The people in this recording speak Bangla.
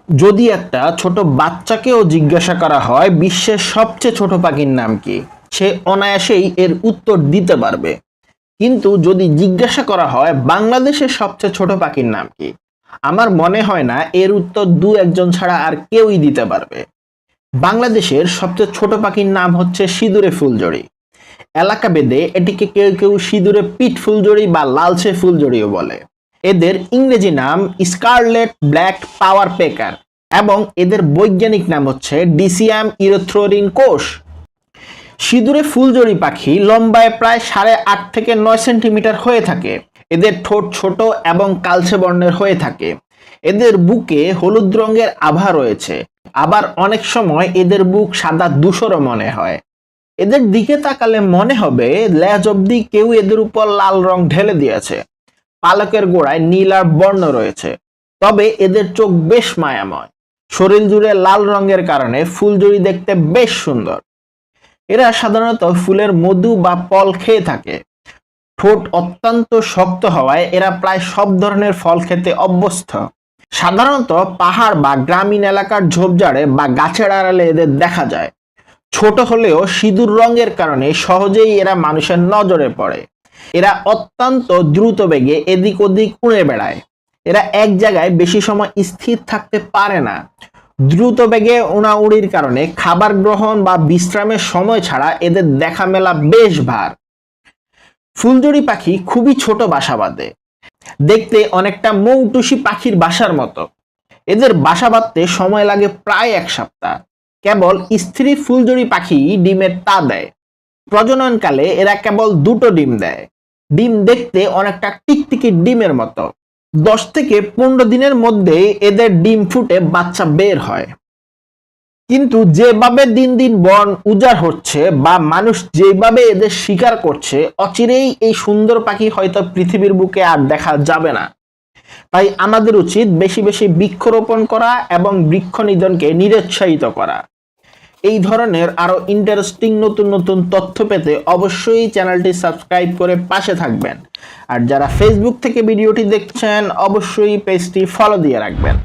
যদি একটা ছোট বাচ্চাকেও জিজ্ঞাসা করা হয় বিশ্বের সবচেয়ে ছোট পাখির নাম কি, সে অনায়াসেই এর উত্তর দিতে পারবে। কিন্তু যদি জিজ্ঞাসা করা হয় বাংলাদেশের সবচেয়ে ছোট পাখির নাম কি, আমার মনে হয় না এর উত্তর দু একজন ছাড়া আর কেউই দিতে পারবে। বাংলাদেশের সবচেয়ে ছোট পাখির নাম হচ্ছে সিঁদুরে ফুলজড়ি। এলাকা ভেদে এটিকে কেউ কেউ সিঁদুরে পিঠ ফুলজড়ি বা লালচে ফুলজড়িও বলে। এদের ইংরেজি নাম স্কারলেট ব্ল্যাক পাওয়ার পেকার এবং এদের বৈজ্ঞানিক নাম হচ্ছে ডিসিয়াম ইরোথ্রোরিন কোষ। সিঁদুরে ফুলজড়ি পাখি লম্বায় প্রায় 8.5 থেকে 9 সেন্টিমিটার হয়ে থাকে। এদের ঠোঁট ছোট এবং কালচে বর্ণের হয়ে থাকে। এদের বুকে হলুদ রঙের আভা রয়েছে, আবার অনেক সময় এদের বুক সাদা ধূসরও মনে হয়। এদের দিকে তাকালে মনে হবে লেজ অব্দি কেউ এদের উপর লাল রং ঢেলে দিয়েছে। পালকের গোড়ায় নীল আর বর্ণ রয়েছে, তবে এদের চোখ বেশ মায়াময়। শরীর জুড়ে লাল রঙের কারণে ফুলজড়ি দেখতে বেশ সুন্দর। এরা সাধারণত ফুলের মধু বা ফল খেয়ে থাকে। ঠোঁট অত্যন্ত শক্ত হওয়ায় এরা প্রায় সব ধরনের ফল খেতে অভ্যস্ত। সাধারণত পাহাড় বা গ্রামীণ এলাকার ঝোপঝাড়ে বা গাছের আড়ালে এদের দেখা যায়। ছোট হলেও সিঁদুর রঙের কারণে সহজেই এরা মানুষের নজরে পড়ে। এরা অত্যন্ত দ্রুত বেগে এদিক ওদিক উড়ে বেড়ায়। এরা এক জায়গায় বেশি সময় স্থির থাকতে পারে না। দ্রুত বেগে উড়াউড়ির কারণে খাবার গ্রহণ বা বিশ্রামের সময় ছাড়া এদের দেখা মেলা বেশ ভার। ফুলজড়ি পাখি খুবই ছোট বাসা বাঁধে, দেখতে অনেকটা মৌটুসি পাখির বাসার মতো। এদের বাসা বাঁধতে সময় লাগে প্রায় 1 সপ্তাহ। কেবল স্ত্রী ফুলজড়ি পাখি ডিমের তা দেয়। প্রজননকালে এরা কেবল 2টো ডিম দেয়। ডিম দেখতে অনেকটা টিকটিকির ডিমের মতো। 10 থেকে 15 দিনের মধ্যে এদের ডিম ফুটে বাচ্চা বের হয়। কিন্তু যেভাবে দিন দিন বন উজাড় হচ্ছে বা মানুষ যেভাবে এদের শিকার করছে, অচিরেই এই সুন্দর পাখি হয়তো পৃথিবীর বুকে আর দেখা যাবে না। তাই আমাদের উচিত বেশি বেশি বৃক্ষরোপণ করা এবং বৃক্ষ নিধনকে নিরুৎসাহিত করা। এই ধরনের আরো ইন্টারেস্টিং নতুন নতুন তথ্য পেতে অবশ্যই চ্যানেলটি সাবস্ক্রাইব করে পাশে থাকবেন। আর যারা ফেসবুক থেকে ভিডিওটি দেখছেন অবশ্যই পেজটি ফলো দিয়ে রাখবেন।